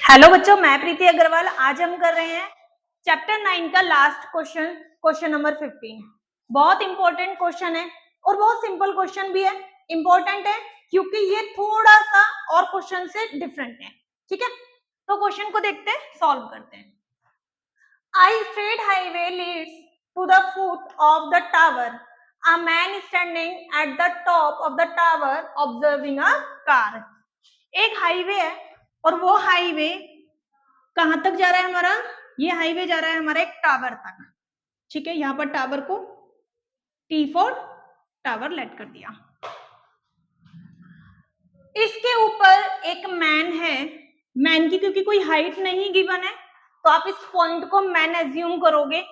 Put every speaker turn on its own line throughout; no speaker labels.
Hello बच्चों, मैं प्रीति अग्रवाल। आज हम कर रहे हैं चैप्टर 9 का लास्ट क्वेश्चन, क्वेश्चन नंबर 15। बहुत इंपॉर्टेंट क्वेश्चन है और बहुत सिंपल क्वेश्चन भी है। इंपॉर्टेंट है क्योंकि ये थोड़ा सा और क्वेश्चन से डिफरेंट है। ठीक है, तो क्वेश्चन को देखते हैं, सॉल्व करते हैं। I straight highway leads to the foot of the tower. A man is standing at the top of the tower observing a car. एक हाईवे है और वो हाईवे कहां तक जा रहा है हमारा? ये हाईवे जा रहा है हमारा एक टावर तक। ठीक है, यहां पर टावर को T फॉर टावर लेट कर दिया। इसके ऊपर एक मैन है। मैन की क्योंकि कोई हाइट नहीं गिवन है तो आप इस पॉइंट को मैन एज्यूम करोगे।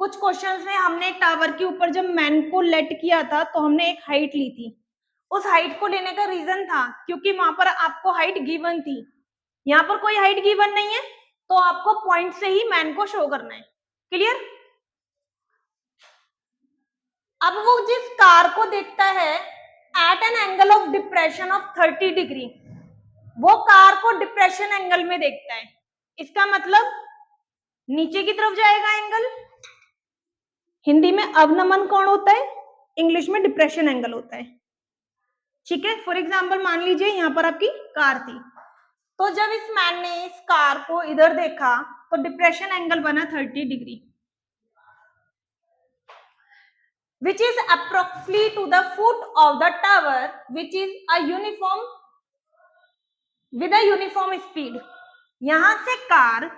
कुछ क्वेश्चंस में हमने टावर के ऊपर जब मैन को लेट किया था तो हमने एक हाइट ली थी। उस हाइट को लेने का रीजन था क्योंकि वहां पर आपको हाइट गिवन थी। यहाँ पर कोई हाइट गिवन नहीं है तो आपको पॉइंट से ही मैन को शो करना है। क्लियर? अब वो जिस कार को देखता है at an angle of depression of 30 degree, वो कार को डिप्रेशन एंगल में देखता है। इसका मतलब नीचे की तरफ जाएगा एंगल। हिंदी में अवनमन कोण होता है, इंग्लिश में डिप्रेशन एंगल होता है। ठीक है, फॉर एग्जाम्पल मान लीजिए यहाँ पर आपकी कार थी, तो जब इस मैन ने इस कार को इधर देखा तो डिप्रेशन एंगल बना 30 degree, which is approximately to the foot of the tower, which is a uniform with a uniform speed. यहां से कार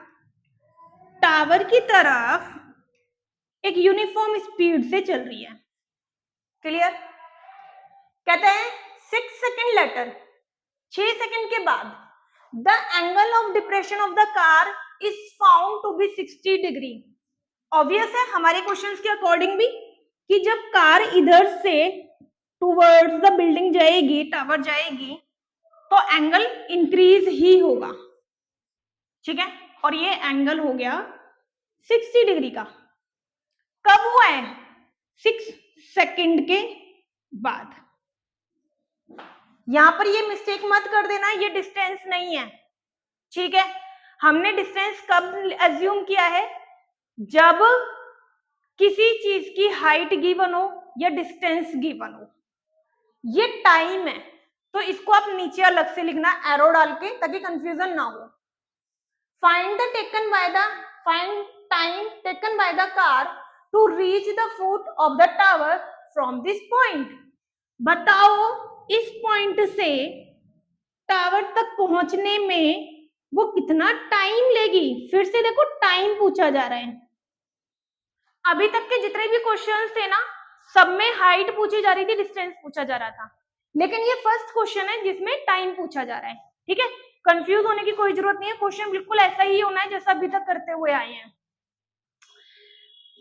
टावर की तरफ एक यूनिफॉर्म स्पीड से चल रही है। क्लियर? कहते हैं 6 सेकेंड लेटर, 6 सेकेंड के बाद the angle of depression of the car is found to be 60 degree. Obvious है हमारे क्वेश्चंस के अकॉर्डिंग भी कि जब कार इधर से टूवर्ड्स द बिल्डिंग जाएगी, टावर जाएगी, तो एंगल इंक्रीज ही होगा। ठीक है, और ये एंगल हो गया 60 डिग्री का। कब हुआ है? 6 सेकंड के बाद। यहां पर ये मिस्टेक मत कर देना, ये डिस्टेंस नहीं है। ठीक है, हमने डिस्टेंस कब एज्यूम किया है? जब किसी चीज की हाइट गिवन हो या डिस्टेंस गिवन हो। ये टाइम है तो इसको आप नीचे अलग से लिखना एरो डाल के, ताकि कंफ्यूजन ना हो। Find time taken by the car to reach the foot of the tower from this point. बताओ इस पॉइंट से टावर तक पहुंचने में वो कितना टाइम लेगी। फिर से देखो, टाइम पूछा जा रहा है। अभी तक के जितने भी क्वेश्चंस थे ना, सब में हाइट पूछी जा रही थी, डिस्टेंस पूछा जा रहा था, लेकिन ये फर्स्ट क्वेश्चन है जिसमें टाइम पूछा जा रहा है। ठीक है, कंफ्यूज होने की कोई जरूरत नहीं है, क्वेश्चन बिल्कुल ऐसा ही होना है जैसा अभी तक करते हुए आए हैं।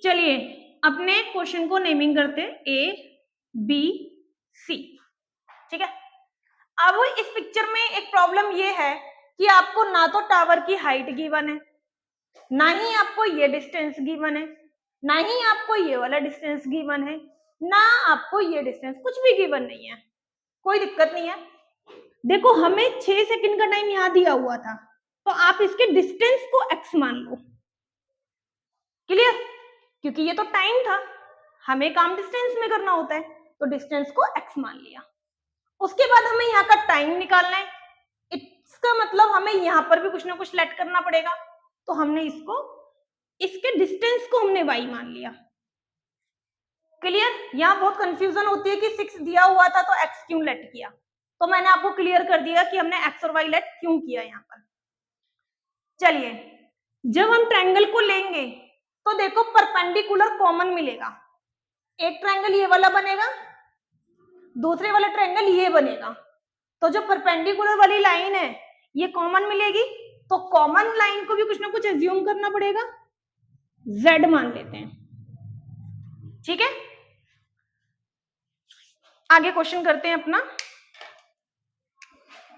चलिए अपने क्वेश्चन को नेमिंग करते हैं ABC। ठीक है, अब इस पिक्चर में एक प्रॉब्लम ये है कि आपको ना तो टावर की हाइट गिवन है, ना ही आपको ये डिस्टेंस गिवन है, ना ही आपको ये वाला डिस्टेंस गिवन है, ना आपको ये डिस्टेंस, कुछ भी गिवन नहीं है। कोई दिक्कत नहीं है। देखो हमें 6 सेकंड का टाइम यहां दिया हुआ था, तो आप इसके डिस्टेंस को x मान लो। क्लियर? क्योंकि ये तो टाइम था, हमें काम डिस्टेंस में करना होता है, तो डिस्टेंस को x मान लिया। उसके बाद हमें यहाँ का टाइम निकालना है। इसका मतलब हमें यहाँ पर भी कुछ ना कुछ लेट करना पड़ेगा, तो हमने इसके डिस्टेंस को हमने y मान लिया। क्लियर? यहाँ बहुत कंफ्यूजन होती है कि 6 दिया हुआ था तो x क्यों लेट किया, तो मैंने आपको क्लियर कर दिया कि हमने x और y लेट क्यों किया यहाँ पर। चलिए, जब हम ट्रायंगल को लेंगे तो देखो परपेंडिकुलर कॉमन मिलेगा। एक ट्रायंगल ये वाला बनेगा, दूसरे वाला ट्रायंगल ये बनेगा, तो जो परपेंडिकुलर वाली लाइन है ये कॉमन मिलेगी, तो कॉमन लाइन को भी कुछ ना कुछ एज्यूम करना पड़ेगा, z मान लेते हैं। ठीक है, आगे क्वेश्चन करते हैं अपना।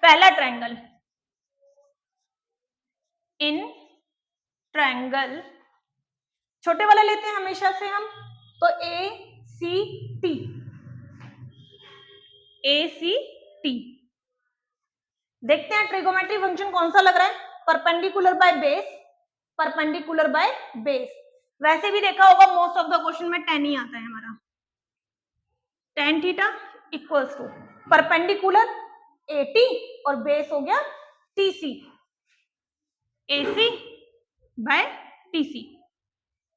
पहला ट्रायंगल, इन ट्रायंगल छोटे वाला लेते हैं हमेशा से हम, तो ACT। देखते हैं ट्रिगोमेट्री फंक्शन कौन सा लग रहा है। Perpendicular by base, perpendicular by base. वैसे भी देखा होगा मोस्ट ऑफ द क्वेश्चन में tan ही आता है हमारा। tan theta equals to perpendicular AT और बेस हो गया TC, AC by TC।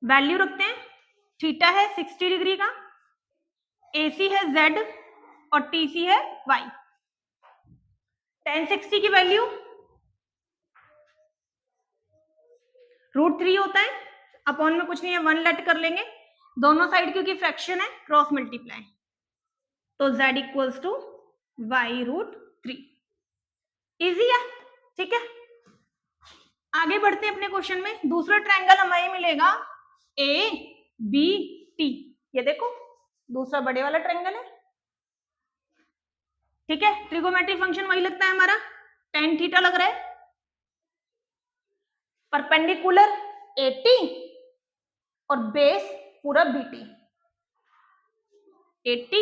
Value रखते हैं, थीटा है 60 डिग्री का, AC है Z और TC है Y। tan 60 की वैल्यू √3 होता है, अपॉन में कुछ नहीं है, 1 लेट कर लेंगे, दोनों साइड क्योंकि फ्रैक्शन है क्रॉस मल्टीप्लाई, तो Z equals to Y√3। Easy है, ठीक है। आगे बढ़ते हैं अपने क्वेश्चन में। दूसरा ट्रायंगल हमें मिलेगा ABT, ये देखो दूसरा बड़े वाला ट्रायंगल है, ठीक है। ट्रिगोमेट्रिक फंक्शन वही लगता है हमारा, tan थीटा लग रहा है, परपेंडिकुलर AT और बेस पूरा BT, AT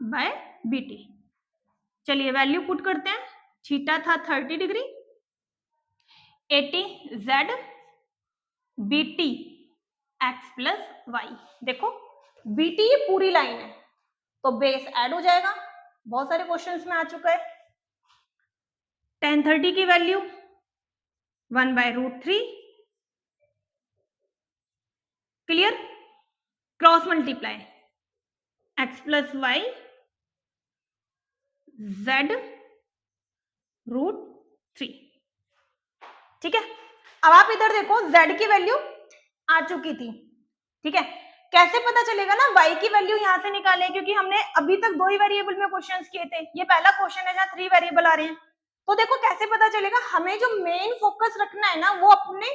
बाय BT। चलिए वैल्यू पुट करते हैं, थीटा था 30 degree, AT Z, BT X plus Y। देखो BT ये पूरी लाइन है तो बेस ऐड हो जाएगा, बहुत सारे क्वेश्चंस में आ चुका है। tan 30 की value 1/√3, clear, cross multiply x plus y Z√3, ठीक है। अब आप इधर देखो z की वैल्यू आ चुकी थी, ठीक है। कैसे पता चलेगा ना y की वैल्यू यहां से निकालें, क्योंकि हमने अभी तक 2 ही वेरिएबल में क्वेश्चंस किए थे, ये पहला क्वेश्चन है जहां 3 वेरिएबल आ रहे हैं। तो देखो कैसे पता चलेगा, हमें जो मेन फोकस रखना है ना वो अपने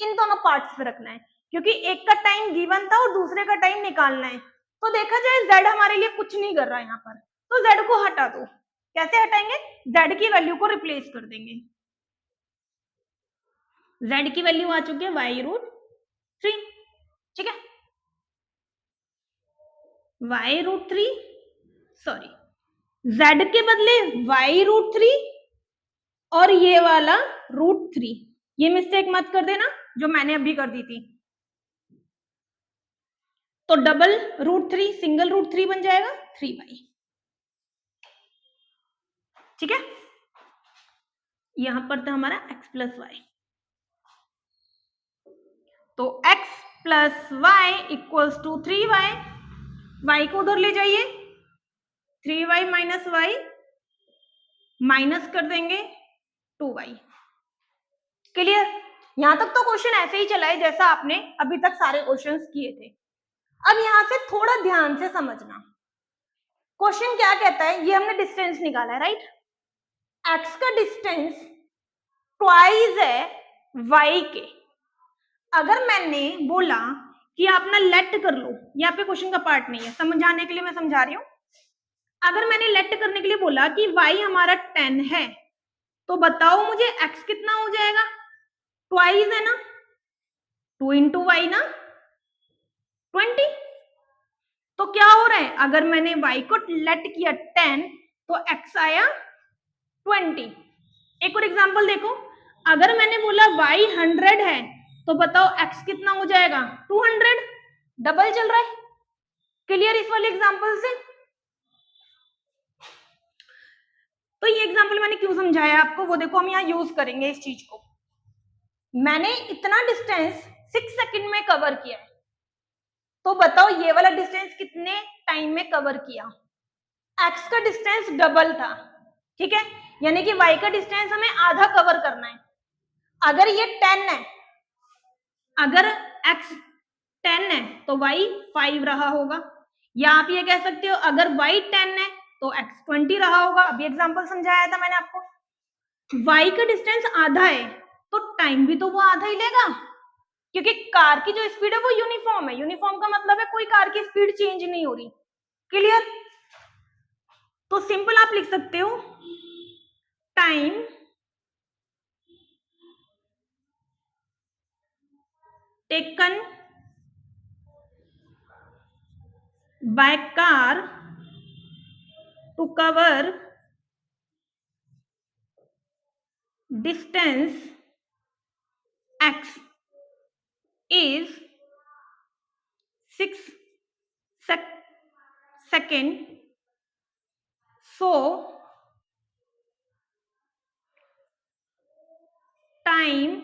इन दोनों पार्ट्स पे रखना है, क्योंकि एक का टाइम गिवन था और दूसरे का टाइम निकालना है। तो देखा जाए z हमारे लिए कुछ नहीं कर रहा है यहाँ पर, तो z को हटा दो। कैसे हटाएंगे, z की वैल्यू को रिप्लेस कर देंगे। z की वैल्यू आ चुकी है Y√3, ठीक है, Y√3, सॉरी z के बदले Y√3 और ये वाला √3, ये मिस्टेक मत कर देना जो मैंने अभी कर दी थी। तो डबल √3 सिंगल √3 बन जाएगा 3y, ठीक है। यहां पर था हमारा x प्लस वाई, तो x plus y equals to 3y, y को उधर ले जाइए, 3y माइनस वाई माइनस कर देंगे 2y, क्लियर। यहां तक तो क्वेश्चन ऐसे ही चला है जैसा आपने अभी तक सारे क्वेश्चंस किए थे। अब यहां से थोड़ा ध्यान से समझना, क्वेश्चन क्या कहता है, ये हमने डिस्टेंस निकाला है, राइट। x का डिस्टेंस ट्वाइस है y के। अगर मैंने बोला कि आप ना लेट कर लो, यहाँ पे क्वेश्चन का पार्ट नहीं है, समझाने के लिए मैं समझा रही हूं। अगर मैंने लेट करने के लिए बोला कि y हमारा 10 है, तो बताओ मुझे x कितना हो जाएगा, ट्वाइस है ना, 2 इंटू वाई ना 20। तो क्या हो रहा है, अगर मैंने y को लेट किया 10 तो x आया 20। एक और एग्जांपल देखो, अगर मैंने बोला y 100 है तो बताओ x कितना हो जाएगा 200, डबल चल रहा है, क्लियर इस वाले एग्जांपल से। तो ये एग्जांपल मैंने क्यों समझाया आपको, वो देखो हम यहाँ यूज करेंगे इस चीज को। मैंने इतना डिस्टेंस 6 सेकंड में कवर किया है, तो बताओ ये वाला डिस्टेंस कितने टाइम में कवर किया। x का डिस्टेंस डबल था, ठीक है, यानी कि y का डिस्टेंस हमें आधा कवर करना है। अगर ये 10 है, अगर x 10 है तो y 5 रहा होगा, या आप ये कह सकते हो अगर y 10 है तो x 20 रहा होगा। अभी एग्जांपल समझाया था मैंने आपको, y का डिस्टेंस आधा है तो टाइम भी तो वो आधा ही लेगा, क्योंकि कार की जो स्पीड है वो यूनिफॉर्म है। यूनिफॉर्म का मतलब है कोई कार की स्पीड चेंज नहीं हो रही, क्लियर। तो सिंपल आप लिख सकते हो time taken by car to cover distance x is 6 second, so time,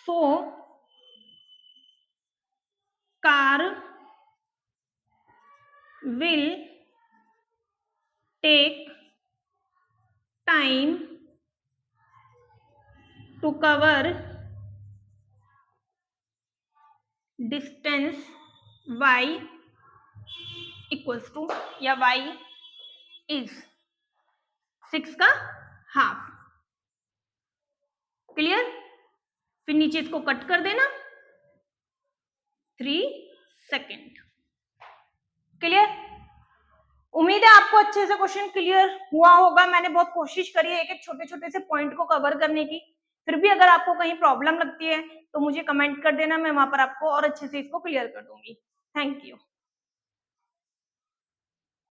so car will take time to cover distance y equals to, या y is 6 का हाफ. क्लियर? फिर नीचे इसको कट कर देना 3 सेकेंड. क्लियर? उम्मीद है आपको अच्छे से क्वेश्चन क्लियर हुआ होगा. मैंने बहुत कोशिश करी है एक छोटे छोटे से पॉइंट को कवर करने की. फिर भी अगर आपको कहीं प्रॉब्लम लगती है तो मुझे कमेंट कर देना, मैं वहां पर आपको और अच्छे से इसको क्लियर कर दूंगी. Thank you.